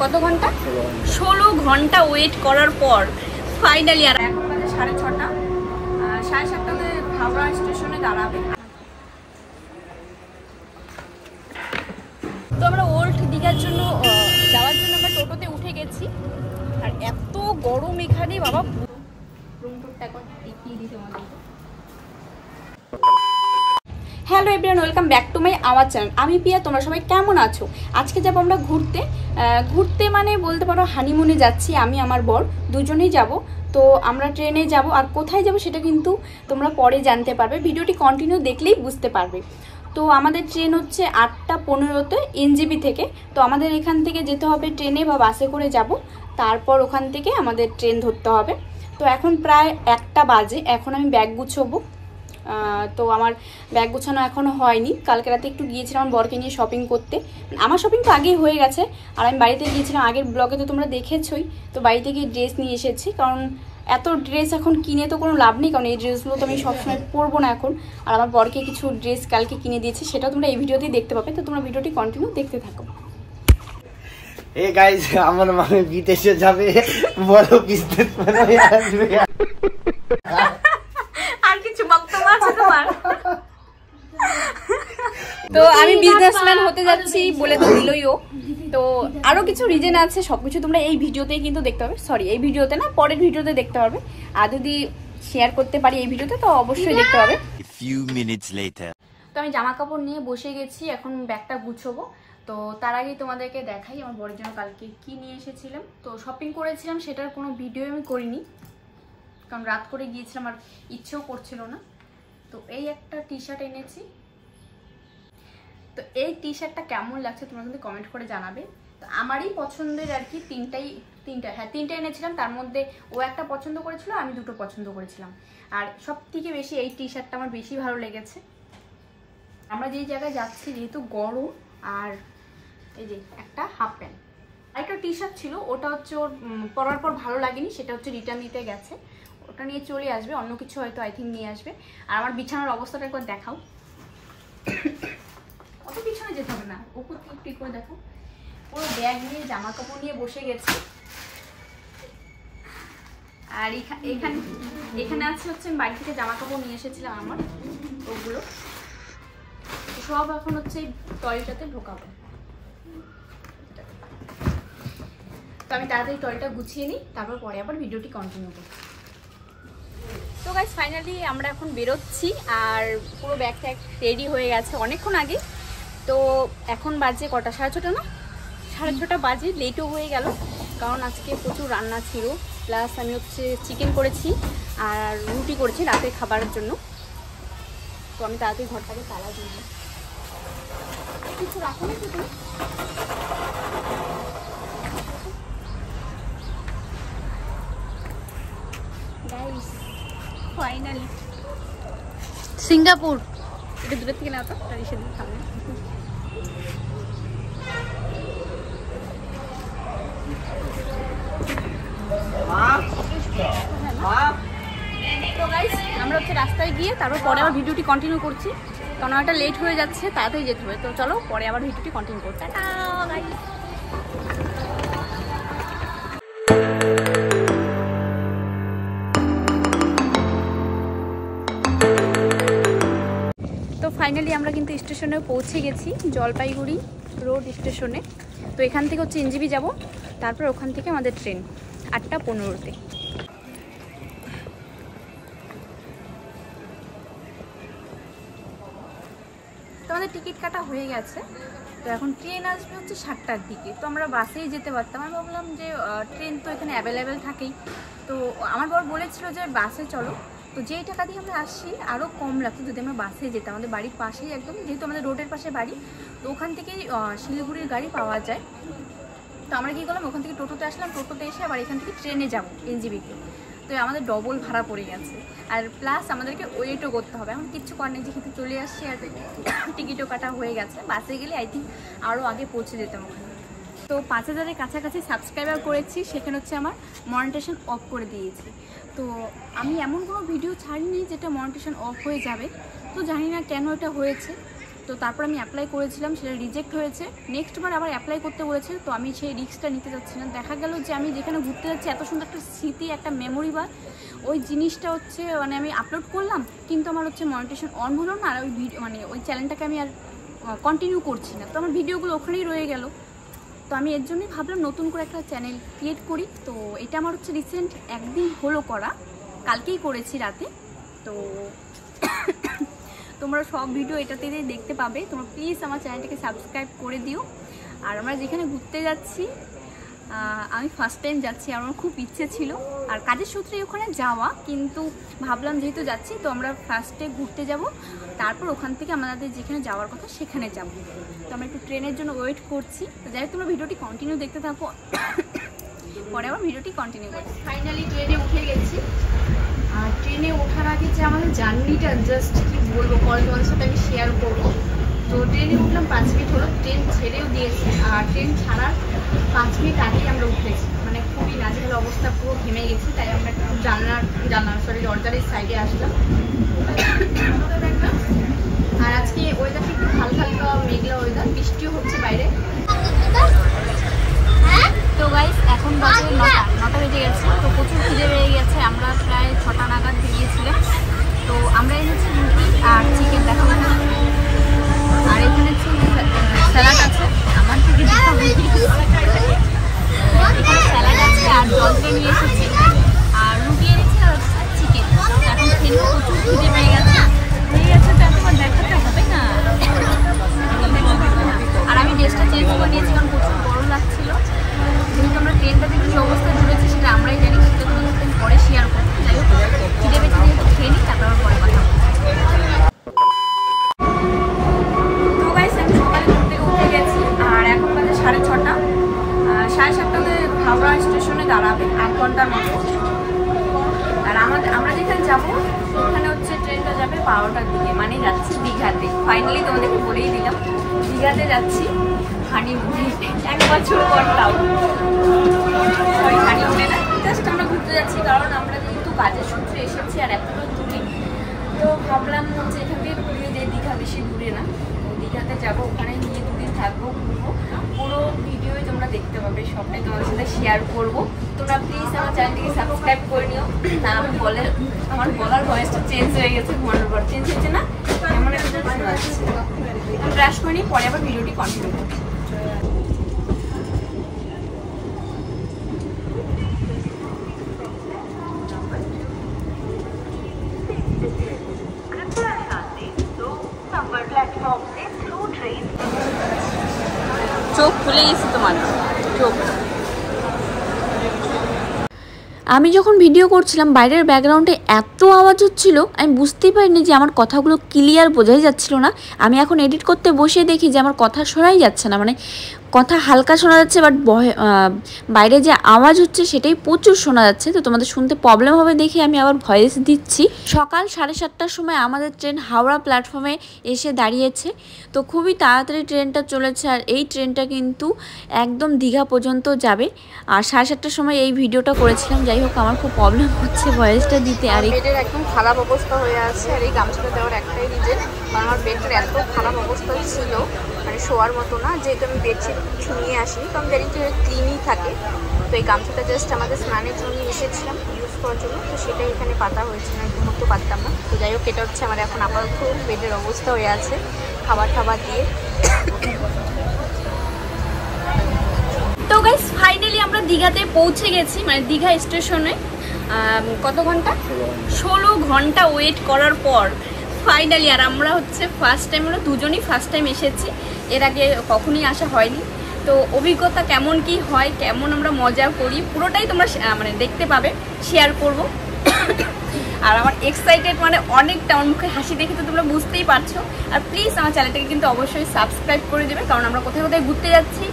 কত ঘন্টা, 16 ঘন্টা ওয়েট করার পর ফাইনালি। আর এখন বাজে 6:30, 7:30টাতে হাওড়া স্টেশনে দাঁড়াবে। তো আমরা ওল্ড দীঘার জন্য যাওয়ার জন্য আমরা টোটোতে উঠে গেছি। আর এত গরম এখানে বাবা, রুমটা এখন দেখিয়ে দিতে আমাদের। Hello everyone, welcome back to my our channel. আমি পিয়া, তোমরা সবাই কেমন আছো? আজকে যাবো আমরা ঘুরতে মানে বলতে পারো হানিমুনে যাচ্ছি। আমি আমার বর দুজনেই যাব। তো আমরা ট্রেনে যাব, আর কোথায় যাব সেটা কিন্তু তোমরা পরে জানতে পারবে, ভিডিওটি কন্টিনিউ দেখলেই বুঝতে পারবে। তো আমাদের ট্রেন হচ্ছে 8:15-তে এনজেপি থেকে। তো আমাদের এখান থেকে যেতে হবে ট্রেনে বা বাসে করে যাব, তারপর ওখান থেকে আমাদের ট্রেন ধরতে হবে। তো এখন প্রায় 1টা বাজে, এখন আমি ব্যাগ গুছোবো। তো আমার ব্যাগ গোছানো এখনও হয়নি। কালকে রাতে একটু গিয়েছিলাম আমার বরকে নিয়ে শপিং করতে। আমার শপিং তো আগেই হয়ে গেছে, আর আমি বাড়িতে গিয়েছিলাম, আগের ব্লগে তো তোমরা দেখেছোই। তো বাড়িতে গিয়ে ড্রেস নিয়ে এসেছি, কারণ এত ড্রেস এখন কিনে তো কোনো লাভ নেই, কারণ এই ড্রেসগুলো তো আমি সবসময় পরবো না এখন। আর আমার বরকে কিছু ড্রেস কালকে কিনে দিয়েছি, সেটাও তোমরা এই ভিডিওতেই দেখতে পাবে। তো তোমরা ভিডিওটি কন্টিনিউ দেখতে থাকো। এই গাইস, আমার মামি বিদেশে যাবে, বড় বিজনেসম্যান হয়ে আসবে। আর কিছু বক্তব্য আছে তোমার? তো আমি বিজনেসম্যান হতে যাচ্ছি বলে তো দিলইও। তো আরো কিছু রিজন আছে, সবকিছু তোমরা এই ভিডিওতেই কিন্তু দেখতে পাবে। সরি, এই ভিডিওতে না, পরের ভিডিওতে দেখতে পারবে। আর যদি শেয়ার করতে পারি এই ভিডিওতে তো অবশ্যই দেখতে পাবে। তো আমি জামা কাপড় নিয়ে বসে গেছি, এখন ব্যাগটা গুছবো। তো তার আগেই তোমাদেরকে দেখাই আমার বরের জন্য কালকে কি নিয়ে এসেছিলাম। তো শপিং করেছিলাম, সেটার কোনো ভিডিও আমি করিনি, কারণ রাত করে গিয়েছিলাম আর ইচ্ছেও করছিল না। তো এই একটা টি শার্ট এনেছি। তো এই টি শার্টটা কেমন লাগছে তোমরা কিন্তু কমেন্ট করে জানাবে। তো আমারই পছন্দের আর কি, তিনটা এনেছিলাম। তার মধ্যে ও একটা পছন্দ করেছিল, আমি দুটো পছন্দ করেছিলাম। আর সব থেকে বেশি এই টি শার্টটা আমার বেশি ভালো লেগেছে। আমরা যেই জায়গায় যাচ্ছি যেহেতু গরম, আর এই যে একটা হাফ প্যান্ট, আরেকটা টি শার্ট ছিল, ওটা হচ্ছে ওর পরার পর ভালো লাগেনি, সেটা হচ্ছে রিটার্ন দিতে গেছে। ওটা নিয়ে চলে আসবে, অন্য কিছু হয়তো আই থিঙ্ক নিয়ে আসবে। আর আমার বিছানার অবস্থাটা একবার দেখাও। অত পিছনে যেতে হবে না, ওপর থেকে করে দেখো। পুরো ব্যাগ নিয়ে জামা কাপড় নিয়ে বসে গেছে। আর এখানে আছে হচ্ছে আমি বাড়ি থেকে জামা কাপড় নিয়ে এসেছিলাম আমার, ওগুলো সব এখন হচ্ছে টয়লেটাতে ঢোকাবো। তো আমি তাড়াতাড়ি টয়লেটটা গুছিয়ে নিই, তারপর পরে আবার ভিডিওটি কন্টিনিউ করব। তো গাইস ফাইনালি আমরা এখন বেরোচ্ছি, আর পুরো ব্যাগ ট্যাগ রেডি হয়ে গেছে অনেকক্ষণ আগে। তো এখন বাজে কটা, 6:30 না, 6:30 বাজে। লেটও হয়ে গেল, কারণ আজকে প্রচুর রান্না ছিল। প্লাস আমি হচ্ছে চিকেন করেছি আর রুটি করেছি রাতের খাবারের জন্য। তো আমি তাড়াতাড়ি ঘরটাকে তালা দিয়ে দিই। কিছু রাখো না তুমি? গাইস ফাইনালি সিঙ্গাপুর, এটা দূরের থেকে না তো ট্র্যাডিশন খাবে। তো গাইস আমরা হচ্ছে রাস্তায় গিয়ে তারপর পরে আবার ভিডিওটি কন্টিনিউ করছি, কারণ একটা লেট হয়ে যাচ্ছে, তাড়াতাড়ি যেতে হবে। তো চলো পরে আবার ভিডিওটি কন্টিনিউ করতে। তো ফাইনালি আমরা কিন্তু স্টেশনে পৌঁছে গেছি, জলপাইগুড়ি রোড স্টেশনে। তো এখান থেকে হচ্ছে এনজেপি যাব, তারপর ওখান থেকে আমাদের ট্রেন 8:15-তে। তো আমাদের টিকিট কাটা হয়ে গেছে। তো এখন ট্রেন আসবে হচ্ছে 7টার দিকে। তো আমরা বাসেই যেতে পারতাম, আমি ভাবলাম যে ট্রেন তো এখানে অ্যাভেলেবেল থাকেই। তো আমার বর বলেছিল যে বাসে চলো। তো যেই টাকা দিয়ে আমরা আসছি আরও কম লাগতো যদি আমরা বাসে যেতাম। আমাদের বাড়ির পাশেই একদম, যেহেতু আমাদের রোডের পাশে বাড়ি, তো ওখান থেকেই শিলিগুড়ির গাড়ি পাওয়া যায়। তো আমরা কী করলাম, ওখান থেকে টোটোতে আসলাম, টোটোতে এসে আবার এখান থেকে ট্রেনে যাবো এনজেপিতে। তো আমাদের ডবল ভাড়া পড়ে গেছে, আর প্লাস আমাদেরকে ওয়েটও করতে হবে। এখন কিচ্ছু করার নেই, যেহেতু চলে আসছি আর টিকিটও কাটা হয়ে গেছে। বাসে গেলে আই থিঙ্ক আরও আগে পৌঁছে যেতাম ওখানে। তো 5000-এর কাছাকাছি সাবস্ক্রাইবার করেছি, সেখানে হচ্ছে আমার মনিটাইজেশন অফ করে দিয়েছি। তো আমি এমন কোনো ভিডিও ছাড়িনি যেটা মনিটাইজেশন অফ হয়ে যাবে। তো জানি না কেন এটা হয়েছে। তো তারপর আমি অ্যাপ্লাই করেছিলাম, সেটা রিজেক্ট হয়েছে। নেক্সট বার আবার অ্যাপ্লাই করতে বলেছে, তো আমি সেই রিস্কটা নিতে যাচ্ছি না। দেখা গেল যে আমি যেখানে ঘুরতে যাচ্ছি এত সুন্দর একটা স্মৃতি, একটা মেমোরি, বা ওই জিনিসটা হচ্ছে মানে আমি আপলোড করলাম কিন্তু আমার হচ্ছে মনিটাইজেশন অন হলো না, আর ওই ভিডিও মানে ওই চ্যানেলটাকে আমি আর কন্টিনিউ করছি না, তো আমার ভিডিওগুলো ওখানেই রয়ে গেল। তো আমি এর জন্যই ভাবলাম নতুন করে একটা চ্যানেল ক্রিয়েট করি। তো এটা আমার হচ্ছে রিসেন্ট একদিন হলো করা, কালকেই করেছি রাতে। তো তোমরা সব ভিডিও এটাতেই দেখতে পাবে। তোমরা প্লিজ আমার চ্যানেলটাকে সাবস্ক্রাইব করে দিও। আর আমরা যেখানে ঘুরতে যাচ্ছি, আমি ফার্স্ট টাইম যাচ্ছি, আমার খুব ইচ্ছে ছিল আর কাজের সূত্রে ওখানে যাওয়া, কিন্তু ভাবলাম যেহেতু যাচ্ছি তো আমরা ফার্স্টে ঘুরতে যাব, তারপর ওখান থেকে আমাদের যেখানে যাওয়ার কথা সেখানে যাব। তো আমরা একটু ট্রেনের জন্য ওয়েট করছি। তো যাই হোক, তোমরা ভিডিওটি কন্টিনিউ দেখতে থাকো, পরে আবার ভিডিওটি কন্টিনিউ করছি। ফাইনালি ট্রেনে উঠে গেছি। আর ট্রেনে ওঠার আগে যে আমাদের জার্নিটা জাস্ট কি বলবো, তোমাদের সাথে আমি শেয়ার করবো। তো ট্রেনে উঠলাম 5 মিনিট হলো, ট্রেন ছেড়েও দিয়েছে। আর ট্রেন ছাড়ার 5 মিনিট আগেই আমরা উঠেছি, মানে খুবই নাজেহাল অবস্থা, পুরো ঘেমে গেছি। তাই আমরা একটু দরজারের সাইডে আসলাম। আর আজকে ওয়েদারটা একটু হালকা হালকা মেঘলা ওয়েদার, বৃষ্টিও হচ্ছে বাইরে। তো গাইস এখন বাজে 9টা বেজে গেছে। তো প্রচুর খিদে পেয়ে গেছে, আমরা প্রায় 6টা নাগাদ বেরিয়েছিলাম। তো আমরা এনেছি রুটি আর চিকেন, দেখাবো। আর এখানে স্যালাড আছে, আমার থেকে এখানে স্যালাড আছে আর জলটা নিয়ে এসেছি, আর রুটি এনেছি আর চিকেন। এখন খেলে প্রচুর খিদে পেয়ে গেছে, তো তোমার দেখাতে হবে না। আর আমি ড্রেসটা চেঞ্জ করে নিয়েছি, কারণ প্রচুর গরম লাগছিল। যেহেতু আমরা ট্রেনটাতে কী অবস্থা জুড়েছি সেটা আমরাই জানি, সেটা তোমাদের সাথে পরে শেয়ার করবো। যাই হোক, খিদে পেয়েছি যেহেতু খেয়ে নিই, তারপর পরে কথা। তো গাইস আমি সকালে ঘুম থেকে উঠে গেছি, আর এখন বাজে 6:30। 7:30টাতে হাওড়া স্টেশনে দাঁড়াবে, 1 ঘন্টার মতো। আর আমরা যেখানে যাবো ওখানে হচ্ছে ট্রেনটা যাবে 12টার দিকে, মানে যাচ্ছি দীঘাতে। ফাইনালি তোমাদেরকে বলেই দিলাম, দীঘাতে যাচ্ছি হানিমুনে। 1 বছর পর তাও, সরি হানিমুনে না, জাস্ট আমরা ঘুরতে যাচ্ছি। কারণ আমরা যেহেতু কাজের সূত্রে এসেছি আর এতটা দূরে, তো ভাবলাম হচ্ছে এখান থেকে ঘুরিয়ে যে দীঘা বেশি দূরে না, দীঘাতে যাবো, ওখানে গিয়ে 2 দিন থাকবো, ঘুরবো। পুরো ভিডিওই তোমরা দেখতে পাবে, সবটাই তোমাদের সাথে শেয়ার করবো। তোমরা প্লিজ আমার চ্যানেলটিকে সাবস্ক্রাইব করে নিও। না আমি আমার বলার ভয়েসটা চেঞ্জ হয়ে গেছে, ঘুমানোর পর চেঞ্জ হয়েছে না, এমন একটা শোনা যাচ্ছে। ব্রাশ করে নিই, পরে আবার ভিডিওটি কন্টিনিউ করছি। চোখ খুলে গেছে তোমার চোখ। আমি যখন ভিডিও করছিলাম বাইরের ব্যাকগ্রাউন্ডে এত আওয়াজ হচ্ছিল, আমি বুঝতেই পারিনি যে আমার কথাগুলো ক্লিয়ার বোঝাই যাচ্ছিল না। আমি এখন এডিট করতে বসে দেখি যে আমার কথা শোনাই যাচ্ছে না, মানে কথা হালকা শোনা যাচ্ছে, বাট বাইরে যে আওয়াজ হচ্ছে সেটাই প্রচুর শোনা যাচ্ছে। তো তোমাদের শুনতে প্রবলেম হবে দেখে আমি আবার ভয়েস দিচ্ছি। সকাল 7:30টার সময় আমাদের ট্রেন হাওড়া প্ল্যাটফর্মে এসে দাঁড়িয়েছে। তো খুবই তাড়াতাড়ি ট্রেনটা চলেছে, আর এই ট্রেনটা কিন্তু একদম দীঘা পর্যন্ত যাবে। আর 7:30টার সময় এই ভিডিওটা করেছিলাম। যাই হোক, আমার খুব প্রবলেম হচ্ছে ভয়েসটা দিতে। আর বেডের একদম খারাপ অবস্থা হয়ে আছে, আর এই গামছাটা দেওয়ার একটাই রিজন, কারণ আমার বেডটার এত খারাপ অবস্থা ছিল, মানে শোয়ার মতো না। যেহেতু আমি বেডশিট কিছু নিয়ে আসিনি, কারণ জানি যে ক্লিনই থাকে। তো এই গামছাটা জাস্ট আমাদের স্নানের জন্য এসেছিলাম ইউজ করার জন্য, তো সেটাই এখানে পাতা হয়েছে, না ঘুমোতে পারতাম না। তো যাই হোক, এটা হচ্ছে আমার এখন আপাতত বেডের অবস্থা হয়ে আছে, খাবার দিয়ে। তো গাইস ফাইনালি আমরা দীঘাতে পৌঁছে গেছি, মানে দীঘা স্টেশনে। কত ঘন্টা? 16 ঘন্টা ওয়েট করার পর ফাইনালি। আর আমরা হচ্ছে ফার্স্ট টাইম, আমরা দুজনই ফার্স্ট টাইম এসেছি, এর আগে কখনোই আসা হয়নি। তো অভিজ্ঞতা কেমন কি হয়, কেমন আমরা মজা করি, পুরোটাই তোমরা মানে দেখতে পাবে, শেয়ার করব। আর আমার এক্সাইটেড মানে অনেকটা, আমার মুখে হাসি দেখে তো তোমরা বুঝতেই পারছো। আর প্লিজ আমার চ্যানেলটাকে কিন্তু অবশ্যই সাবস্ক্রাইব করে দেবে, কারণ আমরা কোথায় কোথায় ঘুরতে যাচ্ছি,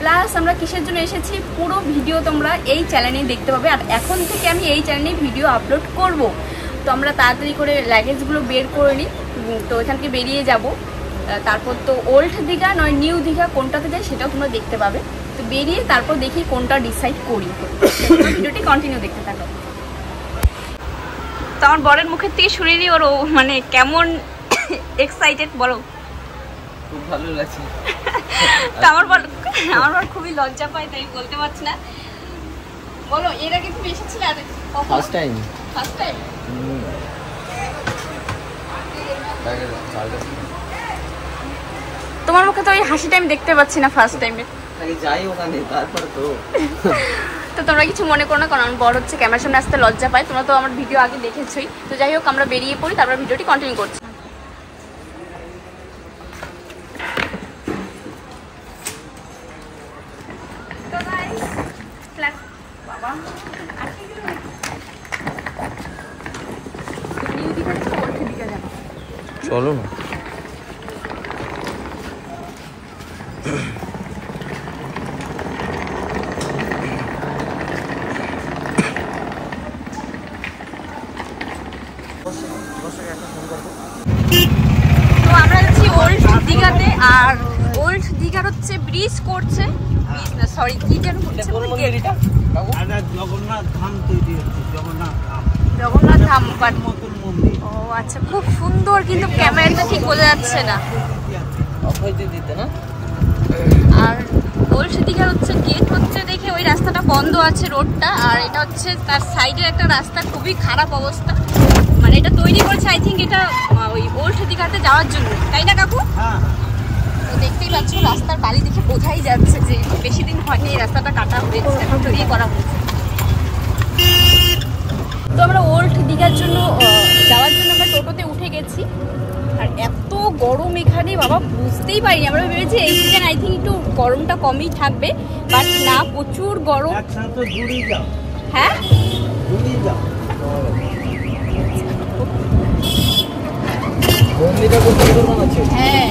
প্লাস আমরা কিসের জন্য এসেছি, পুরো ভিডিও তোমরা এই চ্যানেলেই দেখতে পাবে। আর এখন থেকে আমি এই চ্যানেলেই ভিডিও আপলোড করব। তো আমরা তাড়াতাড়ি করে লাগেজগুলো বের করে নিই, তো এখান থেকে বেরিয়ে যাব। তারপর তো ওল্ড দীঘা নয় নিউ দীঘা কোনটাতে যায় সেটাও তোমরা দেখতে পাবে। তো বেরিয়ে তারপর দেখি কোনটা ডিসাইড করি। ভিডিওটি কন্টিনিউ দেখতে থাকো। তো আমার বরের মুখের থেকে শুনে নিই ওর মানে কেমন এক্সাইটেড বলো। খুব ভালো লাগছে। তো আমার বর খুবই লজ্জা পায়, তাই বলতে পারছি না। বলো, এর আগে তুমি এসেছিলে? আর ফার্স্ট টাইম। First time? তোমার মুখে তো ওই হাসিটা আমি দেখতে পাচ্ছি না ফার্স্ট টাইমে। যাই ওখানে, তারপর তো তো তোমরা কিছু মনে করো না, কারণ আমার বড় হচ্ছে ক্যামেরার সামনে আসতে লজ্জা পায়। তোমরা তো আমার ভিডিও আগে দেখেছোই। তো যাই হোক, আমরা বেরিয়ে পড়ি, তারপর ভিডিওটি কন্টিনিউ করছি। তো গাইস, বাবা নিউ দিঘা থেকে ওল্ড দিঘা যাবো, চলো না। তো আমরা যাচ্ছি ওল্ড দীঘাতে। আর ওল্ড দীঘার হচ্ছে ব্রিজ করছে, ব্রিজ না সরি, কি যেন করছে, জগন্নাথ ধাম তৈরি হচ্ছে, জগন্নাথ ধাম। মতন মন্দির। ও আচ্ছা, খুব সুন্দর, কিন্তু ক্যামেরাটা ঠিক বোঝা যাচ্ছে না। দিতে না। আর ওল্ড দীঘার হচ্ছে গেট হচ্ছে দেখে ওই রাস্তাটা বন্ধ আছে, রোডটা। আর এটা হচ্ছে তার সাইডে একটা রাস্তা, খুবই খারাপ অবস্থা। মানে এটা তৈরি করেছে আই থিঙ্ক এটা ওই ওল্ড দীঘাতে যাওয়ার জন্য, তাই না কাকু? তো দেখতেই পাচ্ছ রাস্তার বালি দেখে বোঝাই যাচ্ছে যে বেশি দিন হয়নি এই রাস্তাটা কাটা হয়েছে, তৈরি করা হয়েছে। তো আমরা ওল্ড দীঘার জন্য যাওয়ার জন্য আমরা টোটোতে উঠে গেছি। আর এত গরম এখানে বাবা, বুঝতেই পারিনি। আমরা ভেবেছি এই সিজন আই থিঙ্ক একটু গরমটা কমই থাকবে, বাট না, প্রচুর গরম। হ্যাঁ, হ্যাঁ,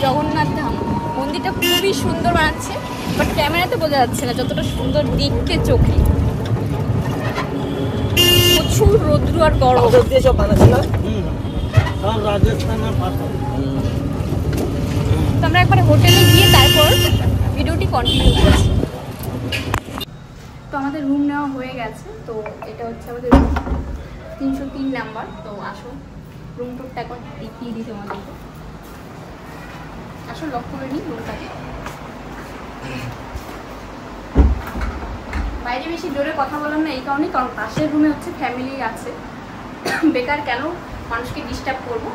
জগন্নাথ ধাম মন্দিরটা খুবই সুন্দর বানাচ্ছে, বাট ক্যামেরাতে বোঝা যাচ্ছে না যতটা সুন্দর দেখতে চোখে। প্রচুর রৌদ্র আর গরম। তো আমরা একবার হোটেলে গিয়ে তারপর ভিডিওটি কন্টিনিউ করছি। তো আমাদের রুম নেওয়া হয়ে গেছে। তো এটা হচ্ছে আমাদের রুম 303 নাম্বার। তো আসো রুম টুরটা এখন দেখিয়ে দিই তোমাদেরকে। আসো লক করে নিই রুমটাকে। বাইরে বেশি জোরে কথা বললাম না এই কারণে, কারণ পাশের রুমে হচ্ছে ফ্যামিলি আছে, বেকার কেন মানুষকে ডিস্টার্ব করবো।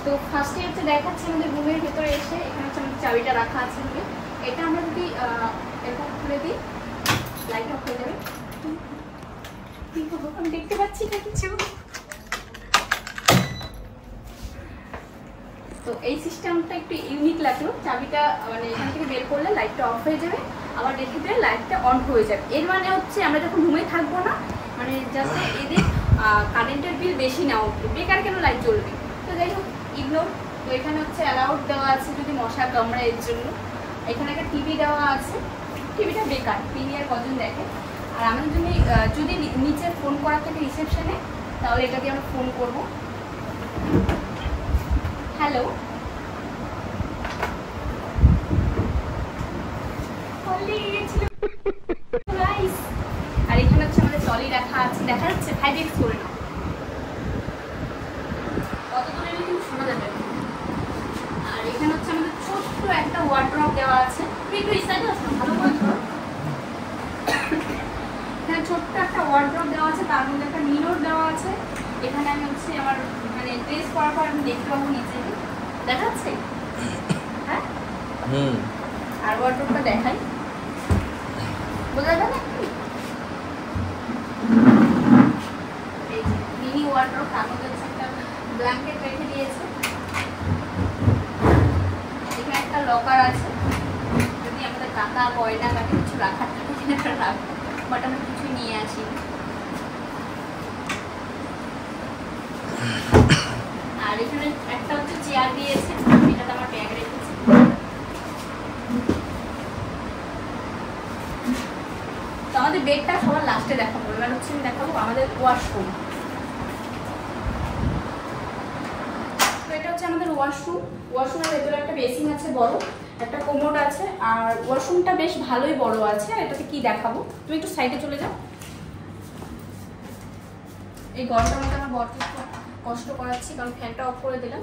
তো ফার্স্টে হচ্ছে দেখাচ্ছি আমাদের রুমের ভেতরে এসে, এখানে হচ্ছে আমাদের চাবিটা রাখা আছে রুমে। এটা আমরা যদি এরকম খুলে দিই, লাইট অফ হয়ে যাবে। আমি দেখতে পাচ্ছি না কিছু। তো এই সিস্টেমটা একটু ইউনিক লাগলো। চাবিটা মানে এখান থেকে বের করলে লাইটটা অফ হয়ে যাবে, আবার রেখে দিলে লাইটটা অন হয়ে যাবে। এর মানে হচ্ছে আমরা যখন রুমে থাকবো না, মানে যাতে এদের কারেন্টের বিল বেশি না উঠবে, বেকার কেন লাইট জ্বলবে। তো যাই হোক, ইগনোর। তো এখানে হচ্ছে অ্যালাউড দেওয়া আছে যদি মশা কামড়ায় এর জন্য। এখানে একটা টিভি দেওয়া আছে, টিভিটা বেকার, টিভি আর কজন দেখে। আর আমাদের জন্য যদি নিচে ফোন করা থাকে রিসেপশনে, তাহলে এটা দিয়ে আমরা ফোন করবো। হ্যালো, আর এখানে হচ্ছে আমাদের ট্রলি রাখা আছে, দেখা যাচ্ছে 5x করে নাও, কত দূরে কিন্তু শোনা যাবে। আর এখানে হচ্ছে আমাদের ছোট্ট একটা ওয়ার্ড্রপ দেওয়া আছে, একটু স্টাইল আছে ভালো করে। এখানে ছোট্ট একটা ওয়ার্ড্রপ দেওয়া আছে, তার মধ্যে একটা মিরর দেওয়া আছে। এখানে আমি হচ্ছে আমার মানে ড্রেস পরার পর আমি দেখতে পাবো নিচে, দেখা যাচ্ছে? হ্যাঁ, আর ওয়ার্ড্রপটা দেখাই, বোঝা যাবে? এই যে মিনি ওয়ার্ড্রপ, তার মধ্যে হচ্ছে একটা ব্ল্যাঙ্কেট রেখে দিয়েছে। এখানে একটা লকার আছে, যদি আমাদের টাকা গয়না কাটে কিছু রাখার থাকে সেটা রাখবো, বাট আমরা কিছু নিয়ে আসি। আর এখানে একটা হচ্ছে চেয়ার দিয়েছে, এটাতে আমার ব্যাগ রেখেছি। তো আমাদের বেডটা সবার লাস্টে দেখাবো। এবার হচ্ছে আমি দেখাবো আমাদের ওয়াশরুম। তো এটা হচ্ছে আমাদের ওয়াশরুম। ওয়াশরুমের ভেতরে একটা বেসিন আছে বড়, একটা কোমোড আছে। আর ওয়াশরুমটা বেশ ভালোই বড় আছে। আর এটাতে কি দেখাবো, তুমি একটু সাইডে চলে যাও। এই গরমটার মধ্যে আমার বরকে কষ্ট করাচ্ছি, কারণ ফ্যানটা অফ করে দিলাম।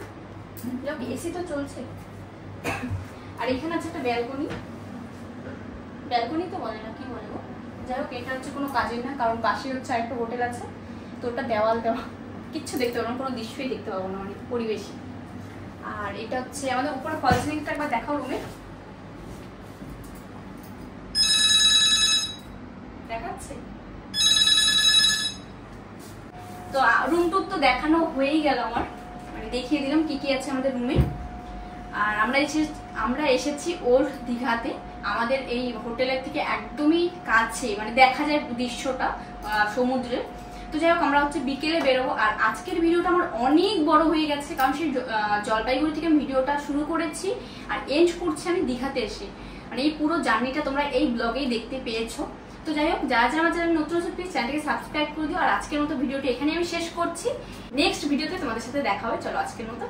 যাক, এসি তো চলছে। আর এখানে আছে একটা ব্যালকনি, ব্যালকনি তো বলে না, কি বলে গো, যাই হোক এটা হচ্ছে কোনো কাজের না, কারণ পাশে হচ্ছে আরেকটা হোটেল আছে, তো ওটা দেওয়াল দেওয়া, কিচ্ছু দেখতে পাবো না, কোনো দৃশ্যই দেখতে পাবো না, মানে পরিবেশই। আর এটা হচ্ছে আমাদের উপরে ফল সিলিংটা একবার দেখাও রুমে, দেখাচ্ছে তো। রুম টুর তো দেখানো হয়েই গেল আমার, মানে দেখিয়ে দিলাম কি কি আছে আমাদের রুমে। আর আমরা এসেছি ওর দীঘাতে, আমাদের এই হোটেলের থেকে একদমই কাছে, মানে দেখা যায় দৃশ্যটা সমুদ্রে। তো যাই হোক আমরা হচ্ছে বিকেলে বেরোবো। আর আজকের ভিডিওটা আমার অনেক বড় হয়ে গেছে, কারণ সেই জলপাইগুড়ি থেকে ভিডিওটা শুরু করেছি আর এন্ড করছি আমি দীঘাতে এসে, মানে এই পুরো জার্নিটা তোমরা এই ব্লগেই দেখতে পেয়েছো। তো যাই হোক যারা আমার চ্যানেল নতুন আছে প্লিজ চ্যানেলটাকে সাবস্ক্রাইব করে দিও। আর আজকের মতো ভিডিওটি এখানে আমি শেষ করছি, নেক্সট ভিডিওতে তোমাদের সাথে দেখা হবে। চলো আজকের মতো